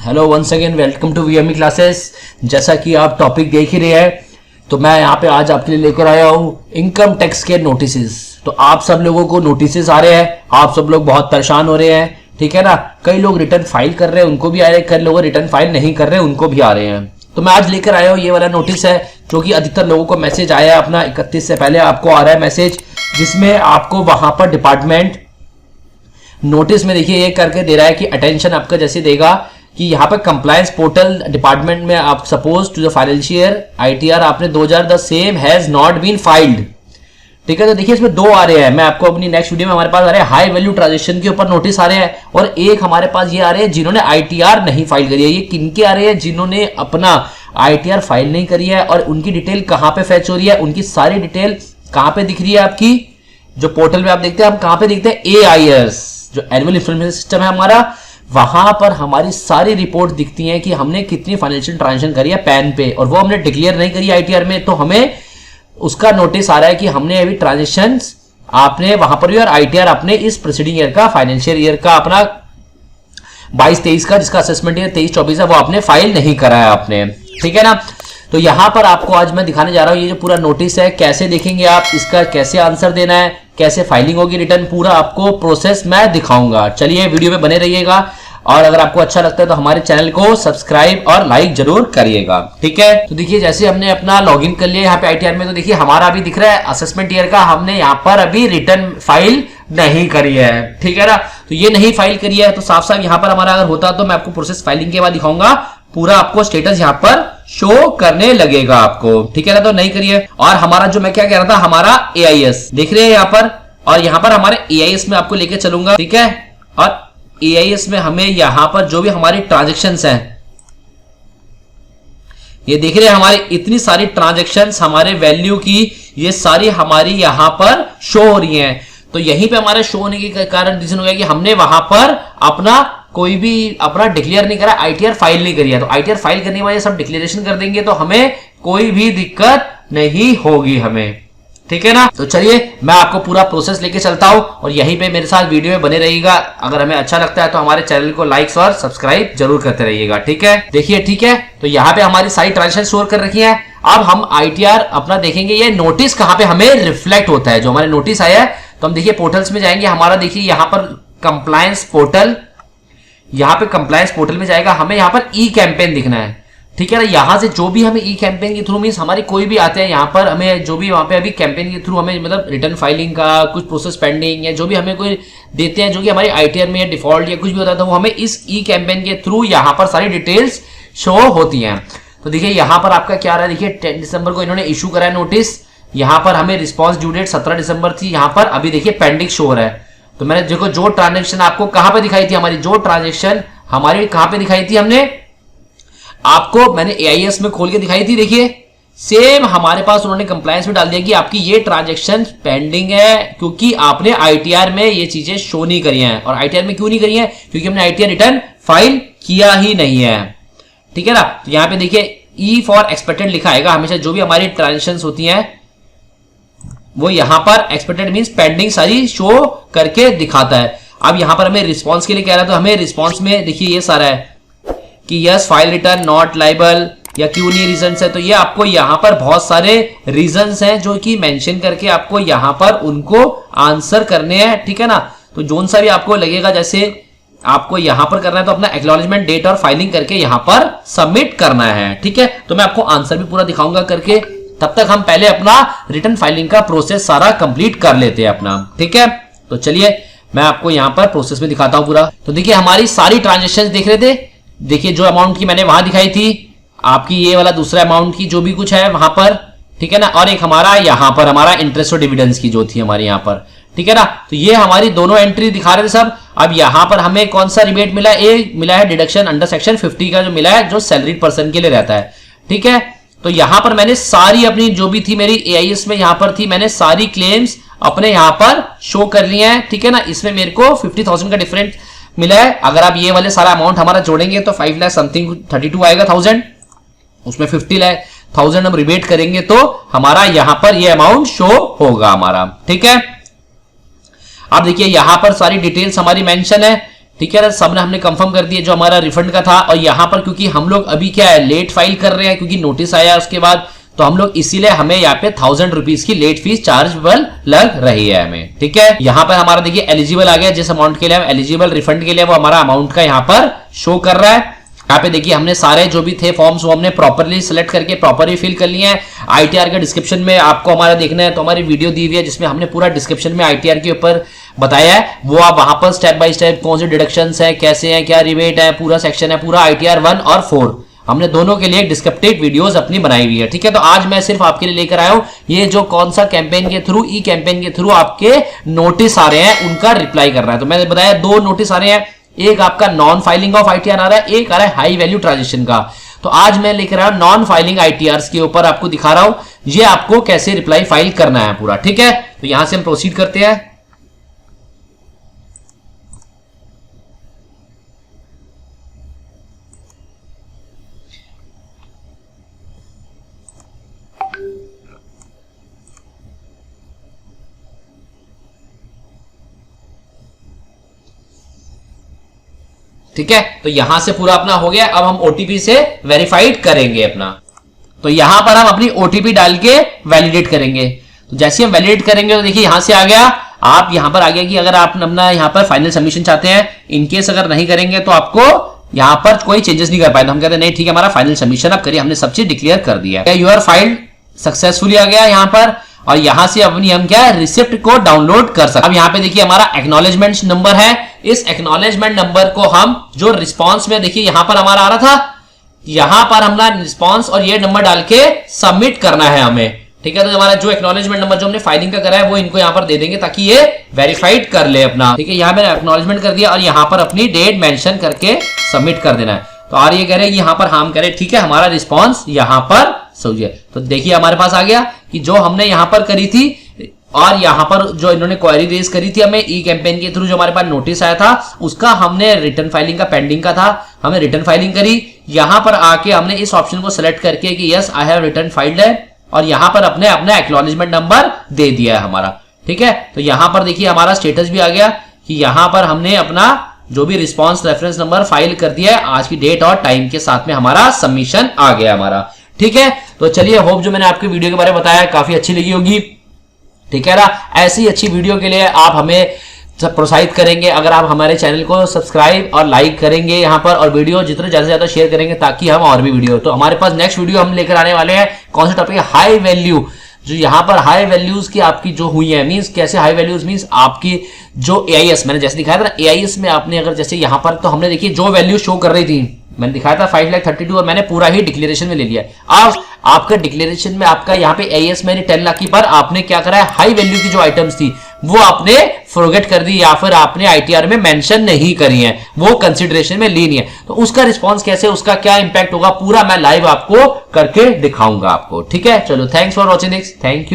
Hello once again, welcome to VME classes. जैसा कि आप टॉपिक देख ही रहे हैं, तो मैं यहाँ पे आज आपके लिए लेकर आया हूँ इनकम टैक्स के नोटिसेस। तो आप सब लोगों को नोटिसेस आ रहे हैं, आप सब लोग बहुत परेशान हो रहे हैं, ठीक है ना। कई लोग रिटर्न फाइल कर रहे हैं, उनको भी आ रहे हैं, कई लोग रिटर्न फाइल नहीं कर रहे हैं, उनको भी आ रहे हैं। तो मैं आज लेकर आया हूँ ये वाला नोटिस है, जो कि अधिकतर लोगों को मैसेज आया है अपना 31 से पहले आपको आ रहा है मैसेज, जिसमें आपको वहां पर डिपार्टमेंट नोटिस में देखिए ये करके दे रहा है कि अटेंशन आपका जैसे देगा कि यहाँ पे कंप्लायंस पोर्टल डिपार्टमेंट में आप suppose to the financial ITR आपने 2010 same has not been filed, ठीक है। तो देखिए इसमें दो आ रहे हैं, मैं आपको अपनी नेक्स्ट वीडियो में हमारे पास आ रहे हैं हाई वैल्यू ट्रांजेक्शन के ऊपर नोटिस आ रहे हैं, और एक हमारे पास ये आ रहे हैं जिन्होंने आईटीआर नहीं फाइल करी है। ये किनके आ रहे हैं? जिन्होंने अपना आईटीआर फाइल नहीं करी है, और उनकी डिटेल कहां पे फैच हो रही है, उनकी सारी डिटेल कहां पे दिख रही है आपकी जो पोर्टल में आप देखते हैं। हम कहां पे देखते हैं? एआईएस जो एनुअल इंफॉर्मेशन सिस्टम है हमारा, वहां पर हमारी सारी रिपोर्ट दिखती हैं कि हमने कितनी फाइनेंशियल ट्रांजेक्शन करी है पैन पे, और वो हमने डिक्लेयर नहीं करी आईटीआर में, तो हमें उसका नोटिस आ रहा है कि हमने अभी ट्रांजेक्शन आपने वहां पर भी, और आईटीआर आपने इस प्रीसीडिंग ईयर का फाइनेंशियल ईयर का अपना 22-23 का जिसका असेसमेंट ईयर 23-24 है वो आपने फाइल नहीं करा है आपने, ठीक है ना। तो यहां पर आपको आज मैं दिखाने जा रहा हूं ये जो पूरा नोटिस है, कैसे देखेंगे आप, इसका कैसे आंसर देना है, कैसे फाइलिंग होगी रिटर्न, पूरा आपको प्रोसेस मैं दिखाऊंगा। चलिए वीडियो में बने रहिएगा, और अगर आपको अच्छा लगता है तो हमारे चैनल को सब्सक्राइब और लाइक जरूर करिएगा, ठीक है। तो देखिए जैसे हमने अपना लॉगिन कर लिया यहाँ पे आईटीआर में, तो देखिए हमारा अभी दिख रहा है असेसमेंट ईयर का, हमने यहाँ पर अभी रिटर्न फाइल नहीं करी है, ठीक है ना। तो ये नहीं फाइल करी है, तो साफ साफ यहाँ पर हमारा अगर होता तो मैं आपको प्रोसेस फाइलिंग के बाद दिखाऊंगा, पूरा आपको स्टेटस यहाँ पर शो करने लगेगा आपको, ठीक है ना। तो नहीं करिए। और हमारा जो मैं क्या कह रहा था, हमारा एआईएस देख रहे हैं यहाँ पर, और यहाँ पर हमारे एआईएस में आपको लेके चलूंगा, ठीक है। और एआईएस में हमें यहाँ पर जो भी हमारी ट्रांजेक्शन्स हैं, ये देख रहे हैं हमारी इतनी सारी ट्रांजेक्शन्स हमारे वैल्यू की, ये सारी हमारी यहाँ पर शो हो रही हैं। तो यहीं पे हमारे शो होने के कारण रीजन हो गया कि हमने वहां पर अपना कोई भी अपना डिक्लेयर नहीं करा, आईटीआर फाइल नहीं करी है। तो आईटीआर फाइल करने वाले सब डिक्लेरेशन कर देंगे तो हमें कोई भी दिक्कत नहीं होगी हमें, ठीक है ना। तो चलिए मैं आपको पूरा प्रोसेस लेके चलता हूं, और यहीं पे मेरे साथ वीडियो में बने रहिएगा। अगर हमें अच्छा लगता है तो हमारे चैनल को लाइक्स और सब्सक्राइब जरूर करते रहिएगा, ठीक है। देखिए ठीक है, तो यहाँ पे हमारी सारी ट्रांजेक्शन शो कर रखी है। अब हम आईटीआर अपना देखेंगे, ये नोटिस कहां पे हमें रिफ्लेक्ट होता है, जो हमारे नोटिस आया है। तो हम देखिए पोर्टल्स में जाएंगे, हमारा देखिए यहाँ पर कंप्लायंस पोर्टल, यहाँ पे कंप्लायंस पोर्टल में जाएगा, हमें यहाँ पर ई कैंपेन दिखना है, ठीक है ना। यहां से जो भी हमें ई कैंपेन के थ्रू मींस हमारी कोई भी आते हैं यहाँ पर, हमें जो भी वहां पे अभी कैंपेन के थ्रू हमें मतलब रिटर्न फाइलिंग का कुछ प्रोसेस पेंडिंग, या जो भी हमें कोई देते हैं जो कि हमारी आईटीआर में या डिफॉल्ट या कुछ भी होता है, तो वो हमें इस ई कैंपेन के थ्रू यहाँ पर सारी डिटेल्स शो होती हैं। तो देखिए यहाँ पर आपका क्या रहा है, देखिए 10 दिसंबर को इन्होंने इशू करा है नोटिस, यहाँ पर हमें रिस्पॉन्स ड्यू डेट 17 दिसंबर थी, यहाँ पर अभी देखिए पेंडिंग शो हो रहा है। तो मैंने देखो जो ट्रांजेक्शन आपको कहां पे दिखाई थी, हमारी जो ट्रांजेक्शन हमारी कहां पे दिखाई थी, हमने आपको मैंने एआईएस में खोल के दिखाई थी, देखिए सेम हमारे पास उन्होंने कंप्लायंस में डाल दिया कि आपकी ये ट्रांजेक्शन पेंडिंग है, क्योंकि आपने आईटीआर में ये चीजें शो नहीं करी हैं। और आईटीआर में क्यों नहीं करी है? क्योंकि हमने आईटीआर रिटर्न फाइल किया ही नहीं है, ठीक है ना। तो यहां पे देखिए ई फॉर एक्सपेक्टेड लिखा आएगा, हमेशा जो भी हमारी ट्रांजेक्शन होती हैं वो यहां पर एक्सपेक्टेड मींस पेंडिंग सारी शो करके दिखाता है। अब यहां पर हमें रिस्पांस के लिए कह रहा है, तो हमें रिस्पांस में देखिए ये सारा है कि yes file return not liable, या क्यों नहीं रीजंस है। तो ये आपको यहां पर बहुत सारे रीजंस हैं जो कि मेंशन करके आपको यहां पर उनको आंसर करने हैं, ठीक है ना। तो जोन सा भी आपको लगेगा जैसे आपको यहां पर करना है, तो अपना एक्नॉलेजमेंट डेट और फाइलिंग करके यहां पर सबमिट करना है, ठीक है। तो मैं आपको आंसर भी पूरा दिखाऊंगा करके, तब तक हम पहले अपना रिटर्न फाइलिंग का प्रोसेस सारा कंप्लीट कर लेते हैं अपना, ठीक है। तो चलिए मैं आपको यहां पर प्रोसेस में दिखाता हूं पूरा। तो देखिए हमारी सारी ट्रांजेक्शन देख रहे थे, देखिए जो अमाउंट की मैंने वहां दिखाई थी, आपकी ये वाला दूसरा अमाउंट की जो भी कुछ है वहां पर, ठीक है ना। और एक हमारा यहां पर हमारा इंटरेस्ट और डिविडेंड्स की जो थी हमारी यहां पर, ठीक है ना। तो ये हमारी दोनों एंट्री दिखा रहे थे सब। अब यहां पर हमें कौन सा रिबेट मिला है? ए मिला है डिडक्शन अंडर सेक्शन 50 का जो मिला है, जो सैलरीड पर्सन के लिए रहता है, ठीक है। तो यहां पर मैंने सारी अपनी जो भी थी मेरी एआईएस में यहां पर थी, मैंने सारी क्लेम्स अपने यहां पर शो कर लिए हैं, ठीक है ना। इसमें मेरे को 50,000 का डिफरेंट मिला है। अगर आप ये वाले सारा अमाउंट हमारा जोड़ेंगे तो 5 लाख समथिंग 32 आएगा 1000, उसमें 50,000 हम रिबेट करेंगे तो हमारा यहां पर ये अमाउंट शो होगा हमारा, ठीक है। अब देखिए यहां पर सारी डिटेल्स हमारी मेंशन है ठीक है ना, सबने हमने कंफर्म कर दिया जो हमारा रिफंड का था। और यहां पर क्योंकि हम लोग अभी क्या है लेट फाइल कर रहे हैं क्योंकि नोटिस आया उसके बाद, तो हम लोग इसीलिए हमें यहाँ पे 1000 रुपीज की लेट फीस चार्जेबल लग रही है हमें। ठीक है, यहाँ पर हमारा देखिए एलिजिबल आ गया, जिस अमाउंट के लिए हम एलिजिबल रिफंड के लिए वो हमारा अमाउंट का यहाँ पर शो कर रहा है। यहाँ पे देखिए हमने सारे जो भी थे फॉर्म्स वो हमने प्रॉपरली सिलेक्ट करके प्रॉपरली फिल कर लिए हैं। आईटीआर का डिस्क्रिप्शन में आपको हमारा देखना है तो हमारी वीडियो दी हुई है जिसमें हमने पूरा डिस्क्रिप्शन में आईटीआर के ऊपर बताया है, वो आप वहां पर स्टेप बाय स्टेप कौन से डिडक्शंस है, कैसे हैं, क्या रिबेट है, पूरा सेक्शन है, पूरा आईटीआर 1 और 4 हमने दोनों के लिए डिस्क्रिप्टिव वीडियोस अपनी बनाई हुई है। ठीक है, तो आज मैं सिर्फ आपके लिए लेकर आया हूं ये जो कौन सा कैंपेन के थ्रू, ई कैंपेन के थ्रू आपके नोटिस आ रहे हैं उनका रिप्लाई कर रहा है। तो मैंने बताया 2 नोटिस आ रहे हैं, एक आपका नॉन फाइलिंग ऑफ आईटीआर आ रहा है, एक आ रहा है हाई वैल्यू ट्रांजेक्शन का। तो आज मैं लेकर आया हूं नॉन फाइलिंग आईटीआर के ऊपर आपको दिखा रहा हूं ये आपको कैसे रिप्लाई फाइल करना है पूरा। ठीक है, तो यहां से हम प्रोसीड करते हैं। ठीक है, तो यहां से पूरा अपना हो गया। अब हम ओटीपी से वेरीफाइड करेंगे अपना। तो यहां पर हम अपनी ओटीपी डाल के वैलिडेट करेंगे। तो जैसे हम वैलिडेट करेंगे तो देखिए यहां से आ गया, आप यहां पर आ गया कि अगर आप अपना यहां पर फाइनल सबमिशन चाहते हैं, इनकेस अगर नहीं करेंगे तो आपको यहां पर कोई चेंजेस नहीं कर पाए। तो हम कहते हैं नहीं ठीक है हमारा फाइनल सबमिशन आप करिए, हमने सब चीज डिक्लेयर कर दिया है। यूर फाइल सक्सेसफुली आ गया यहां पर, और यहां से अपनी हम क्या है रिसिप्ट को डाउनलोड कर सकते हैं। अब यहां पे देखिए हमारा एक्नॉलेजमेंट नंबर है, इस एक्नॉलेजमेंट नंबर को हम जो रिस्पांस में देखिए यहां पर हमारा आ रहा था, यहां पर हमारा रिस्पांस और ये नंबर डाल के सबमिट करना है हमें। ठीक है, तो हमारा जो एक्नॉलेजमेंट नंबर जो हमने फाइलिंग का करा है वो इनको यहां पर दे देंगे ताकि ये वेरीफाइड कर ले अपना। ठीक है, यहां मैंने एक्नॉलेजमेंट कर दिया और यहां पर अपनी डेट मेंशन करके सबमिट कर देना है। तो और ये कह रहे हैं यहां पर हम कह रहे ठीक है हमारा रिस्पांस यहां पर सही है। तो देखिए हमारे पास आ गया कि जो हमने यहां पर करी थी और यहां पर जो इन्होंने क्वेरी रेज करी थी हमें ई कैंपेन के थ्रू जो हमारे पास नोटिस आया था उसका हमने रिटर्न फाइलिंग का पेंडिंग का था, हमने रिटर्न फाइलिंग करी। यहां पर आके हमने इस ऑप्शन को सिलेक्ट करके कि yes I have return filed है और यहां पर अपने अपना एक्नॉलेजमेंट नंबर दे दिया है हमारा। ठीक है, तो यहां पर देखिए हमारा स्टेटस भी आ गया कि यहां पर हमने अपना जो भी रिस्पांस रेफरेंस नंबर फाइल कर दिया है, आज की डेट और टाइम के साथ में हमारा सबमिशन आ गया हमारा। ठीक है, तो चलिए होप जो मैंने आपके वीडियो के बारे में बताया काफी अच्छी लगी होगी। ठीक है ना, ऐसी अच्छी वीडियो के लिए आप हमें प्रोत्साहित करेंगे अगर आप हमारे चैनल को सब्सक्राइब और लाइक करेंगे यहाँ पर, और वीडियो जितना ज्यादा से ज्यादा शेयर करेंगे ताकि हम और भी वीडियो। तो हमारे पास नेक्स्ट वीडियो हम लेकर आने वाले हैं कौन सा टॉपिक है, हाई वैल्यू। जो यहाँ पर हाई वैल्यूज की आपकी जो हुई है, मींस कैसे हाई वैल्यूज मींस आपकी जो एआईएस मैंने जैसे दिखाया था ना, एआईएस में आपने अगर जैसे यहाँ पर तो हमने देखिए जो वैल्यू शो कर रही थी मैंने दिखाया था 5,32,000 और मैंने पूरा ही डिक्लेरेशन में ले लिया। अब आपका डिक्लेरेशन में आपका यहाँ पे एआईएस मेरी 10 लाख की, पर आपने क्या करा है हाई वैल्यू की जो आइटम्स थी वो आपने फॉरगेट कर दी या फिर आपने आईटीआर में मेंशन नहीं करी है, वो कंसीडरेशन में ली नहीं है। तो उसका रिस्पांस कैसे, उसका क्या इंपैक्ट होगा पूरा मैं लाइव आपको करके दिखाऊंगा आपको। ठीक है, चलो thanks for watching this, thank you.